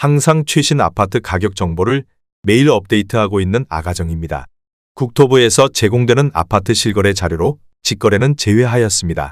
항상 최신 아파트 가격 정보를 매일 업데이트하고 있는 아가정입니다. 국토부에서 제공되는 아파트 실거래 자료로 직거래는 제외하였습니다.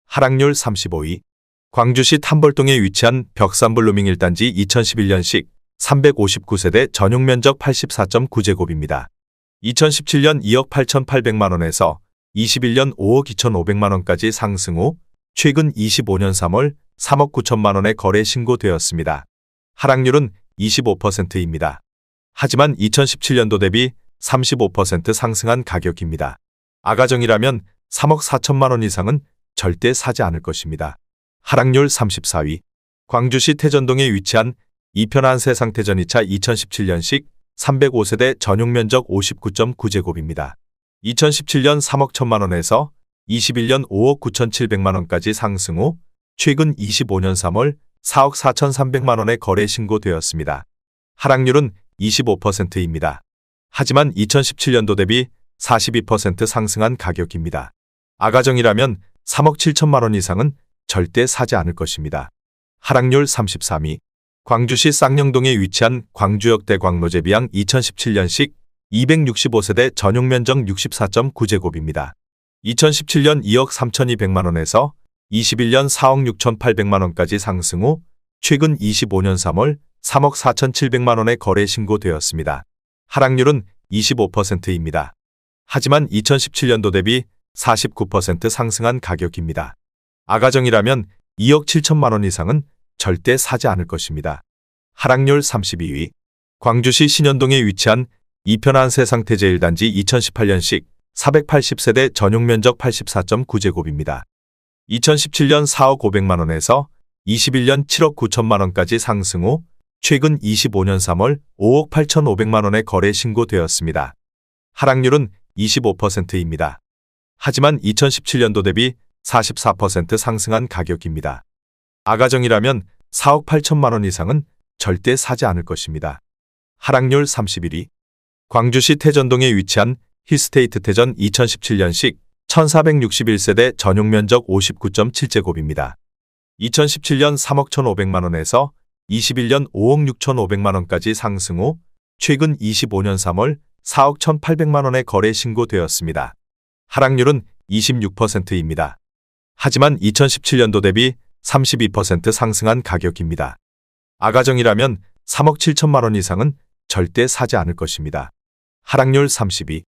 하락률 35위. 광주시 탐벌동에 위치한 벽산블루밍 1단지 2011년식 359세대 전용면적 84.9제곱입니다. 2017년 2억 8,800만원에서 21년 5억 2,500만원까지 상승 후 최근 25년 3월 3억 9천만원에 거래 신고되었습니다. 하락률은 25%입니다. 하지만 2017년도 대비 35% 상승한 가격입니다. 아가정이라면 3억 4천만원 이상은 절대 사지 않을 것입니다. 하락률 34위. 광주시 태전동에 위치한 이편한 세상태전 2차 2017년식 305세대 전용면적 59.9제곱입니다. 2017년 3억 1천만원에서 21년 5억 9,700만원까지 상승 후 최근 25년 3월 4억 4,300만원에 거래 신고되었습니다. 하락률은 25%입니다. 하지만 2017년도 대비 42% 상승한 가격입니다. 아가정이라면 3억 7천만원 이상은 절대 사지 않을 것입니다. 하락률 33위. 광주시 쌍용동에 위치한 광주역대 광로제비양 2017년식 265세대 전용면적 64.9제곱입니다. 2017년 2억 3,200만원에서 21년 4억 6,800만원까지 상승 후 최근 25년 3월 3억 4,700만원에 거래 신고되었습니다. 하락률은 25%입니다. 하지만 2017년도 대비 49% 상승한 가격입니다. 아가정이라면 2억 7천만원 이상은 절대 사지 않을 것입니다. 하락률 32위. 광주시 신현동에 위치한 이편한 세상태제 1단지 2018년식 480세대 전용면적 84.9제곱입니다. 2017년 4억 500만원에서 21년 7억 9천만원까지 상승 후 최근 25년 3월 5억 8,500만원에 거래 신고되었습니다. 하락률은 25%입니다. 하지만 2017년도 대비 44% 상승한 가격입니다. 아가정이라면 4억 8천만원 이상은 절대 사지 않을 것입니다. 하락률 31위. 광주시 태전동에 위치한 히스테이트 태전 2017년식 1461세대 전용면적 59.7제곱입니다. 2017년 3억 1,500만원에서 21년 5억 6,500만원까지 상승 후 최근 25년 3월 4억 1,800만원에 거래 신고되었습니다. 하락률은 26%입니다. 하지만 2017년도 대비 32% 상승한 가격입니다. 아가정이라면 3억 7천만원 이상은 절대 사지 않을 것입니다. 하락률 32.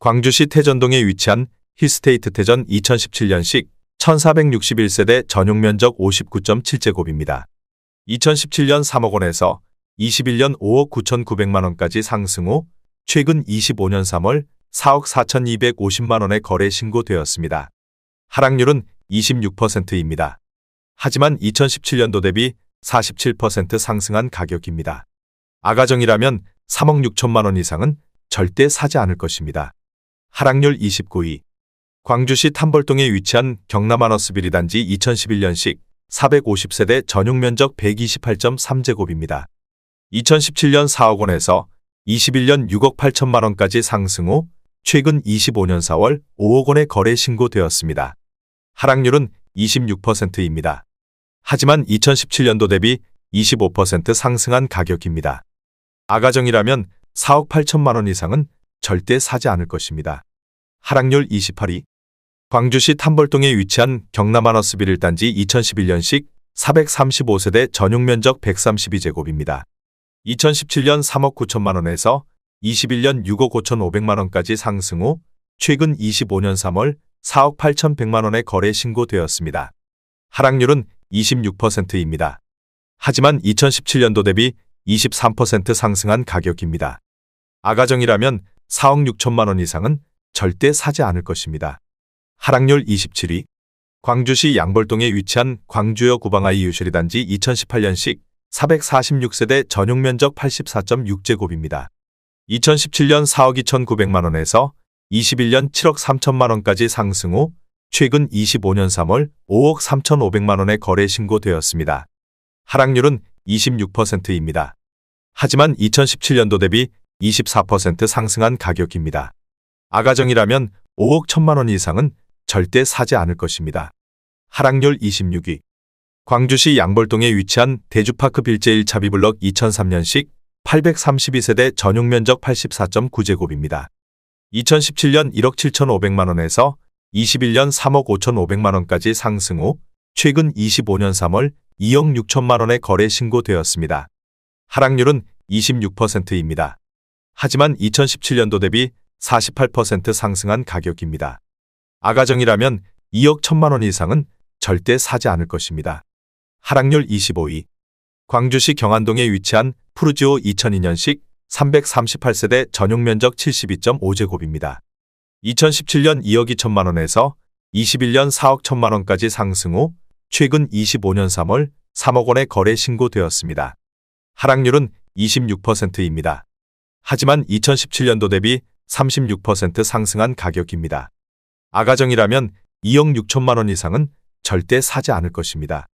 광주시 태전동에 위치한 히스테이트 태전 2017년식 1461세대 전용면적 59.7제곱입니다. 2017년 3억 원에서 21년 5억 9,900만원까지 상승 후 최근 25년 3월 4억 4,250만원에 거래 신고되었습니다. 하락률은 26%입니다. 하지만 2017년도 대비 47% 상승한 가격입니다. 아가정이라면 3억 6천만원 이상은 절대 사지 않을 것입니다. 하락률 29위. 광주시 탐벌동에 위치한 경남하너스빌 2단지 2011년식 450세대 전용면적 128.3제곱입니다. 2017년 4억 원에서 21년 6억 8천만원까지 상승 후 최근 25년 4월 5억 원에 거래 신고되었습니다. 하락률은 26%입니다. 하지만 2017년도 대비 25% 상승한 가격입니다. 아가정이라면 4억 8천만원 이상은 절대 사지 않을 것입니다. 하락률 28위. 광주시 탐벌동에 위치한 경남하너스빌 1단지 2011년식 435세대 전용면적 132제곱입니다. 2017년 3억 9천만원에서 21년 6억 5,500만원까지 상승 후 최근 25년 3월 4억 8,100만원에 거래 신고되었습니다. 하락률은 26%입니다. 하지만 2017년도 대비 23% 상승한 가격입니다. 아가정이라면 4억 6천만원 이상은 절대 사지 않을 것입니다. 하락률 27위. 광주시 양벌동에 위치한 광주역 구방아이 유실이 단지 2018년식 446세대 전용면적 84.6제곱입니다. 2017년 4억 2,900만원에서 21년 7억 3천만원까지 상승 후 최근 25년 3월 5억 3,500만원에 거래 신고되었습니다. 하락률은 26%입니다. 하지만 2017년도 대비 24% 상승한 가격입니다. 아가정이라면 5억 1천만원 이상은 절대 사지 않을 것입니다. 하락률 26위. 광주시 양벌동에 위치한 대주파크 빌제 1차 B블럭 2003년식 832세대 전용 면적 84.9제곱입니다. 2017년 1억 7,500만원에서 21년 3억 5,500만원까지 상승 후 최근 25년 3월 2억 6천만원에 거래 신고되었습니다. 하락률은 26%입니다. 하지만 2017년도 대비 48% 상승한 가격입니다. 아가정이라면 2억 1천만원 이상은 절대 사지 않을 것입니다. 하락률 25위. 광주시 경안동에 위치한 푸르지오 2002년식 338세대 전용 면적 72.5제곱입니다. 2017년 2억 2천만원에서 21년 4억 1천만원까지 상승 후 최근 25년 3월 3억 원에 거래 신고되었습니다. 하락률은 26%입니다. 하지만 2017년도 대비 36% 상승한 가격입니다. 아가정이라면 2억 6천만원 이상은 절대 사지 않을 것입니다.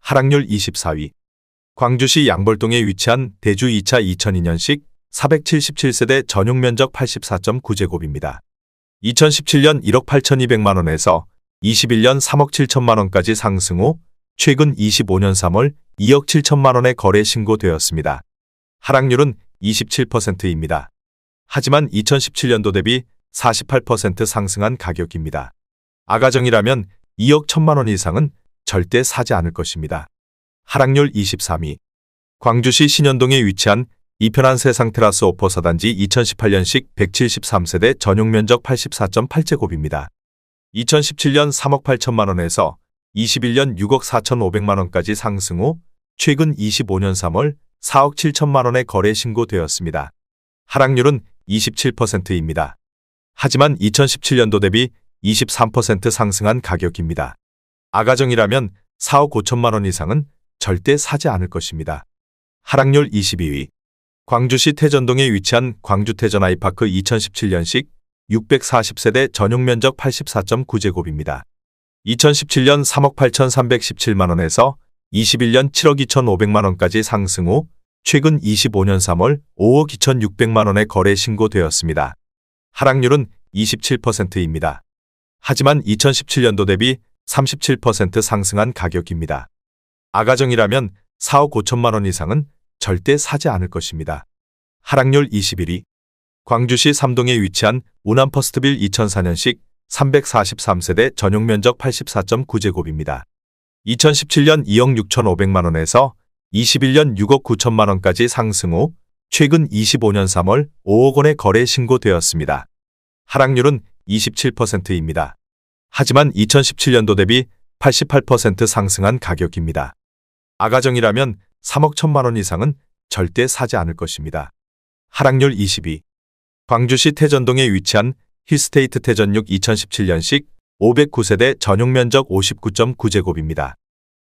하락률 24위. 광주시 양벌동에 위치한 대주 2차 2002년식 477세대 전용 면적 84.9제곱입니다. 2017년 1억 8,200만원에서 21년 3억 7천만원까지 상승 후 최근 25년 3월 2억 7천만원에 거래 신고되었습니다. 하락률은 27%입니다. 하지만 2017년도 대비 48% 상승한 가격입니다. 아가정이라면 2억 1천만원 이상은 절대 사지 않을 것입니다. 하락률 23위. 광주시 신현동에 위치한 이편한 세상 테라스 오퍼 사단지 2018년식 173세대 전용 면적 84.8제곱입니다. 2017년 3억 8천만원에서 21년 6억 4,500만원까지 상승 후 최근 25년 3월 4억 7천만원에 거래 신고되었습니다. 하락률은 27%입니다. 하지만 2017년도 대비 23% 상승한 가격입니다. 아가정이라면 4억 5천만원 이상은 절대 사지 않을 것입니다. 하락률 22위. 광주시 태전동에 위치한 광주태전 아이파크 2017년식 640세대 전용 면적 84.9제곱입니다. 2017년 3억 8,317만원에서 21년 7억 2,500만원까지 상승 후 최근 25년 3월 5억 2,600만원에 거래 신고되었습니다. 하락률은 27%입니다. 하지만 2017년도 대비 37% 상승한 가격입니다. 아가정이라면 4억 5천만원 이상은 절대 사지 않을 것입니다. 하락률 21위. 광주시 삼동에 위치한 우남퍼스트빌 2004년식 343세대 전용 면적 84.9제곱입니다. 2017년 2억 6,500만원에서 21년 6억 9천만원까지 상승 후 최근 25년 3월 5억 원에 거래 신고되었습니다. 하락률은 27%입니다. 하지만 2017년도 대비 88% 상승한 가격입니다. 아가정이라면 3억 1천만원 이상은 절대 사지 않을 것입니다. 하락률 22. 광주시 태전동에 위치한 힐스테이트 태전육 2017년식 509세대 전용 면적 59.9제곱입니다.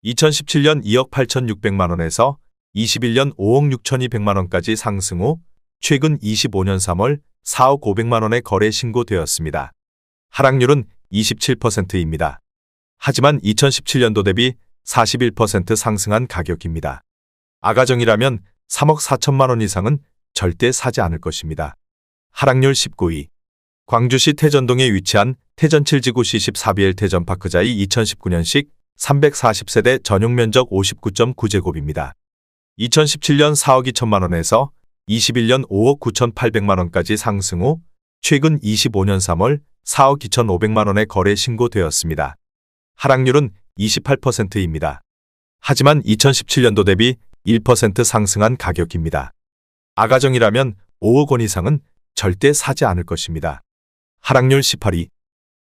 2017년 2억 8,600만원에서 21년 5억 6,200만원까지 상승 후 최근 25년 3월 4억 500만원에 거래 신고되었습니다. 하락률은 27%입니다. 하지만 2017년도 대비 41% 상승한 가격입니다. 아가정이라면 3억 4천만원 이상은 절대 사지 않을 것입니다. 하락률 19위. 광주시 태전동에 위치한 태전 7지구 C14BL 태전파크자이 2019년식 340세대 전용 면적 59.9제곱입니다. 2017년 4억 2천만원에서 21년 5억 9,800만원까지 상승 후 최근 25년 3월 4억 2,500만원에 거래 신고되었습니다. 하락률은 28%입니다. 하지만 2017년도 대비 1% 상승한 가격입니다. 아가정이라면 5억 원 이상은 절대 사지 않을 것입니다. 하락률 18위.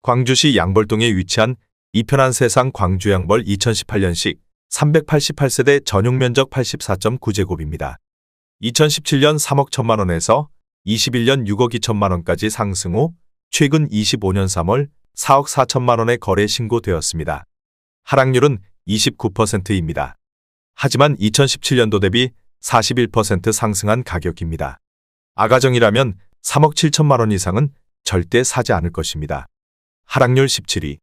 광주시 양벌동에 위치한 이편한 세상 광주양벌 2018년식 388세대 전용 면적 84.9제곱입니다. 2017년 3억 1천만원에서 21년 6억 2천만원까지 상승 후 최근 25년 3월 4억 4천만원에 거래 신고되었습니다. 하락률은 29%입니다. 하지만 2017년도 대비 41% 상승한 가격입니다. 아가정이라면 3억 7천만원 이상은 절대 사지 않을 것입니다. 하락률 17위.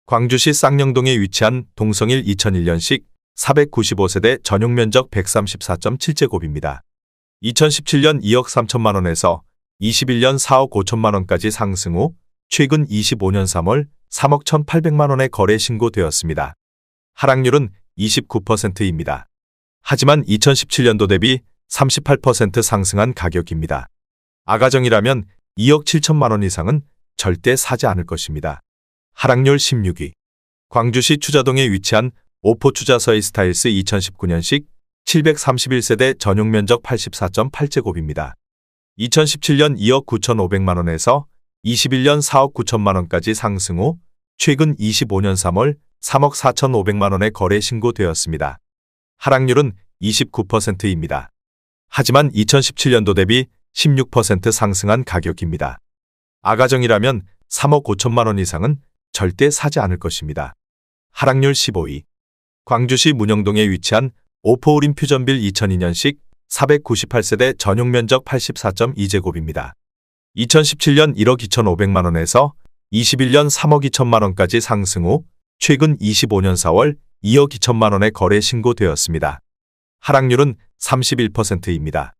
광주시 쌍령동에 위치한 동성일 2001년식 495세대 전용 면적 134.7제곱입니다. 2017년 2억 3천만원에서 21년 4억 5천만원까지 상승 후 최근 25년 3월 3억 1,800만원에 거래 신고되었습니다. 하락률은 29%입니다. 하지만 2017년도 대비 38% 상승한 가격입니다. 아가정이라면 2억 7천만 원 이상은 절대 사지 않을 것입니다. 하락률 16위. 광주시 추자동에 위치한 오포추자서의 스타일스 2019년식 731세대 전용 면적 84.8제곱입니다. 2017년 2억 9,500만 원에서 21년 4억 9천만 원까지 상승 후 최근 25년 3월 3억 4,500만 원에 거래 신고되었습니다. 하락률은 29%입니다. 하지만 2017년도 대비 16% 상승한 가격입니다. 아가정이라면 3억 5천만 원 이상은 절대 사지 않을 것입니다. 하락률 15위. 광주시 문영동에 위치한 오포우림 퓨전빌 2002년식 498세대 전용 면적 84.2제곱입니다. 2017년 1억 2,500만 원에서 21년 3억 2천만 원까지 상승 후 최근 25년 4월 2억 2천만 원에 거래 신고되었습니다. 하락률은 31%입니다.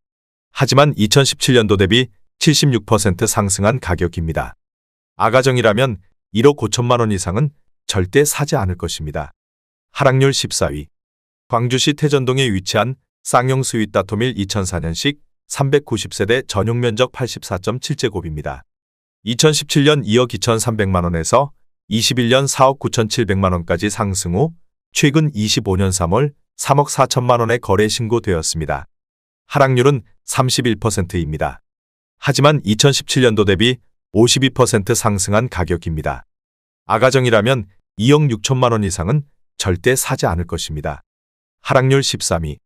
하지만 2017년도 대비 76% 상승한 가격입니다. 아가정이라면 1억 5천만 원 이상은 절대 사지 않을 것입니다. 하락률 14위. 광주시 태전동에 위치한 쌍용 스윗 다토밀 2004년식 390세대 전용 면적 84.7제곱입니다. 2017년 2억 2,300만 원에서 21년 4억 9,700만 원까지 상승 후 최근 25년 3월 3억 4천만 원에 거래 신고되었습니다. 하락률은 31%입니다. 하지만 2017년도 대비 52% 상승한 가격입니다. 아가정이라면 2억 6천만 원 이상은 절대 사지 않을 것입니다. 하락률 13위.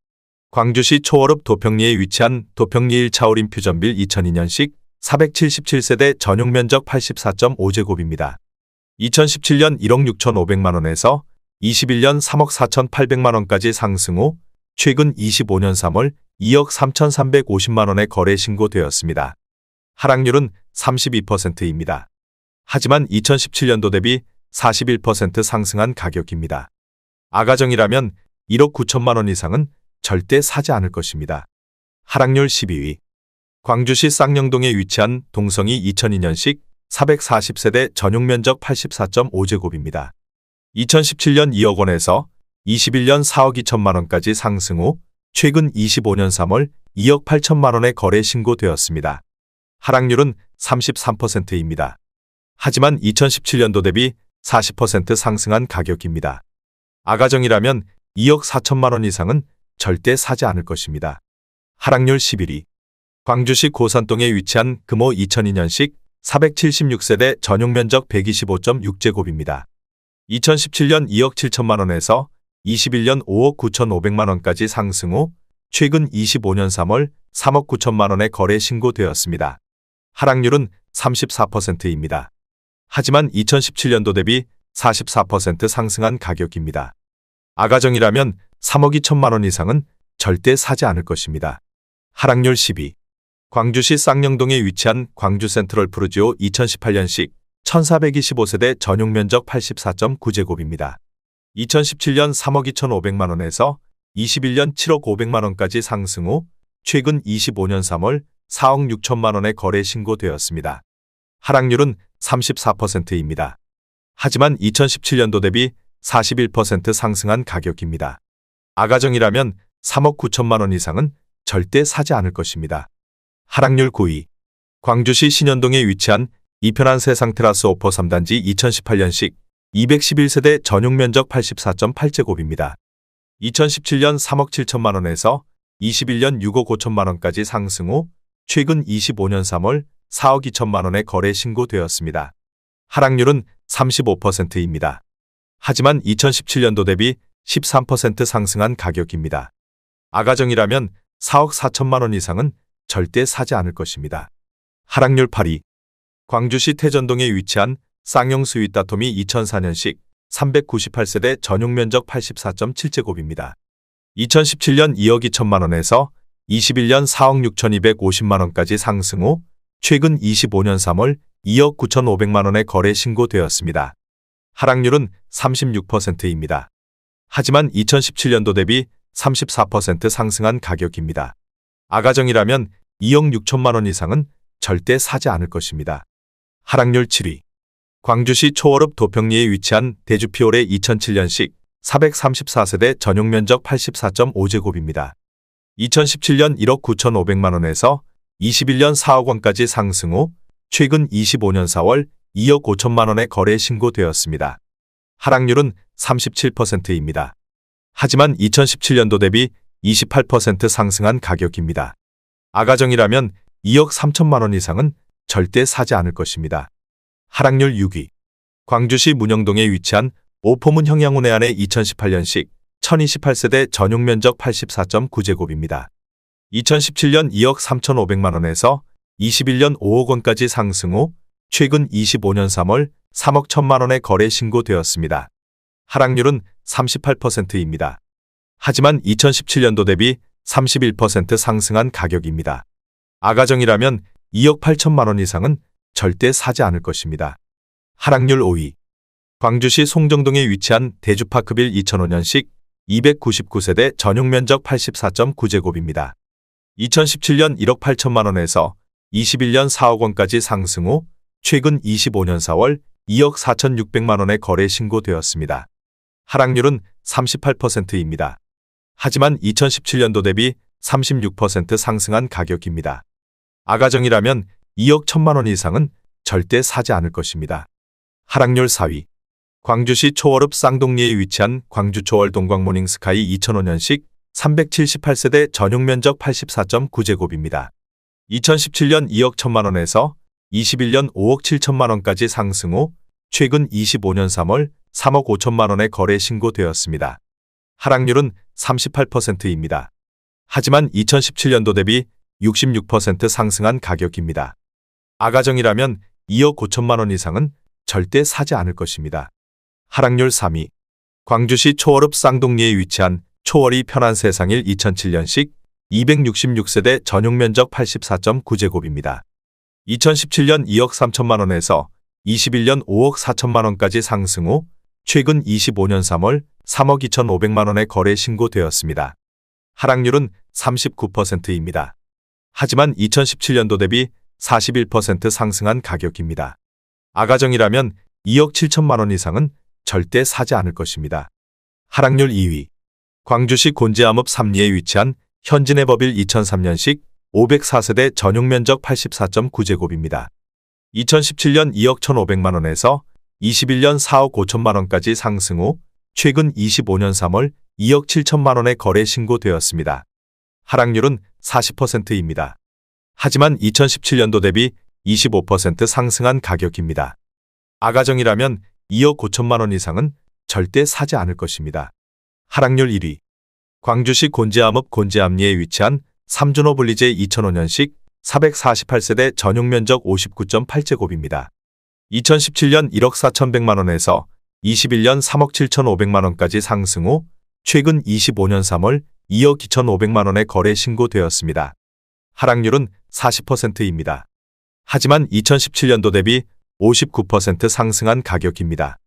광주시 초월읍 도평리에 위치한 도평리 1차올인 퓨전빌 2002년식 477세대 전용 면적 84.5제곱입니다. 2017년 1억 6,500만 원에서 21년 3억 4,800만 원까지 상승 후 최근 25년 3월 2억 3,350만 원에 거래 신고되었습니다. 하락률은 32%입니다. 하지만 2017년도 대비 41% 상승한 가격입니다. 아가정이라면 1억 9천만 원 이상은 절대 사지 않을 것입니다. 하락률 12위. 광주시 쌍용동에 위치한 동성이 2002년식 440세대 전용 면적 84.5제곱입니다. 2017년 2억 원에서 21년 4억 2천만 원까지 상승 후 최근 25년 3월 2억 8천만 원에 거래 신고되었습니다. 하락률은 33%입니다. 하지만 2017년도 대비 40% 상승한 가격입니다. 아가정이라면 2억 4천만 원 이상은 절대 사지 않을 것입니다. 하락률 11위. 광주시 고산동에 위치한 금호 2002년식 476세대 전용 면적 125.6제곱입니다. 2017년 2억 7천만 원에서 21년 5억 9,500만 원까지 상승 후 최근 25년 3월 3억 9천만 원에 거래 신고되었습니다. 하락률은 34%입니다. 하지만 2017년도 대비 44% 상승한 가격입니다. 아가정이라면 3억 2천만 원 이상은 절대 사지 않을 것입니다. 하락률 10위. 광주시 쌍용동에 위치한 광주 센트럴 푸르지오 2018년식 1425세대 전용 면적 84.9제곱입니다. 2017년 3억 2,500만 원에서 21년 7억 500만 원까지 상승 후 최근 25년 3월 4억 6천만 원에 거래 신고되었습니다. 하락률은 34%입니다. 하지만 2017년도 대비 41% 상승한 가격입니다. 아가정이라면 3억 9천만 원 이상은 절대 사지 않을 것입니다. 하락률 9위. 광주시 신현동에 위치한 이편한 세상 테라스 오퍼 3단지 2018년식 211세대 전용 면적 84.8제곱입니다. 2017년 3억 7천만 원에서 21년 6억 5천만 원까지 상승 후 최근 25년 3월 4억 2천만 원에 거래 신고되었습니다. 하락률은 35%입니다. 하지만 2017년도 대비 13% 상승한 가격입니다. 아가정이라면 4억 4천만 원 이상은 절대 사지 않을 것입니다. 하락률 8위. 광주시 태전동에 위치한 쌍용 스윗 다토미 2004년식 398세대 전용 면적 84.7제곱입니다. 2017년 2억 2천만 원에서 21년 4억 6,250만 원까지 상승 후 최근 25년 3월 2억 9,500만 원에 거래 신고되었습니다. 하락률은 36%입니다. 하지만 2017년도 대비 34% 상승한 가격입니다. 아가정이라면 2억 6천만 원 이상은 절대 사지 않을 것입니다. 하락률 7위. 광주시 초월읍 도평리에 위치한 대주피올의 2007년식 434세대 전용 면적 84.5제곱입니다. 2017년 1억 9,500만 원에서 21년 4억 원까지 상승 후 최근 25년 4월 2억 5천만 원에 거래 신고되었습니다. 하락률은 37%입니다. 하지만 2017년도 대비 28% 상승한 가격입니다. 아가정이라면 2억 3천만 원 이상은 절대 사지 않을 것입니다. 하락률 6위. 광주시 문영동에 위치한 오포문 형양운해안의 2018년식 1028세대 전용 면적 84.9제곱입니다. 2017년 2억 3,500만 원에서 21년 5억 원까지 상승 후 최근 25년 3월 3억 1천만 원에 거래 신고되었습니다. 하락률은 38%입니다. 하지만 2017년도 대비 31% 상승한 가격입니다. 아가정이라면 2억 8천만 원 이상은 절대 사지 않을 것입니다. 하락률 5위. 광주시 송정동에 위치한 대주파크빌 2005년식 299세대 전용 면적 84.9제곱입니다. 2017년 1억 8천만 원에서 21년 4억 원까지 상승 후 최근 25년 4월 2억 4,600만 원에 거래 신고되었습니다. 하락률은 38%입니다. 하지만 2017년도 대비 36% 상승한 가격입니다. 아가정이라면 2억 1천만 원 이상은 절대 사지 않을 것입니다. 하락률 4위. 광주시 초월읍 쌍동리에 위치한 광주 초월 동광모닝스카이 2005년식 378세대 전용 면적 84.9제곱입니다. 2017년 2억 1천만 원에서 21년 5억 7천만 원까지 상승 후 최근 25년 3월 3억 5천만 원에 거래 신고되었습니다. 하락률은 38%입니다. 하지만 2017년도 대비 66% 상승한 가격입니다. 아가정이라면 2억 5천만 원 이상은 절대 사지 않을 것입니다. 하락률 3위. 광주시 초월읍 쌍동리에 위치한 초월이 편한 세상일 2007년식 266세대 전용 면적 84.9제곱입니다. 2017년 2억 3천만 원에서 21년 5억 4천만 원까지 상승 후 최근 25년 3월 3억 2,500만 원에 거래 신고되었습니다. 하락률은 39%입니다. 하지만 2017년도 대비 41% 상승한 가격입니다. 아가정이라면 2억 7천만 원 이상은 절대 사지 않을 것입니다. 하락률 2위. 광주시 곤지암읍 삼리에 위치한 현진해법일 2003년식 504세대 전용 면적 84.9제곱입니다. 2017년 2억 1,500만 원에서 21년 4억 5천만 원까지 상승 후 최근 25년 3월 2억 7천만 원에 거래 신고되었습니다. 하락률은 40%입니다. 하지만 2017년도 대비 25% 상승한 가격입니다. 아가정이라면 2억 5천만 원 이상은 절대 사지 않을 것입니다. 하락률 1위. 광주시 곤지암읍 곤지암리에 위치한 삼준호 블리제 2005년식 448세대 전용 면적 59.8제곱입니다. 2017년 1억 4,100만 원에서 21년 3억 7,500만 원까지 상승 후 최근 25년 3월 2억 2,500만 원에 거래 신고되었습니다. 하락률은 40%입니다. 하지만 2017년도 대비 59% 상승한 가격입니다.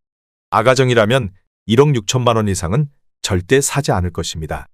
아가정이라면 1억 6천만 원 이상은 절대 사지 않을 것입니다.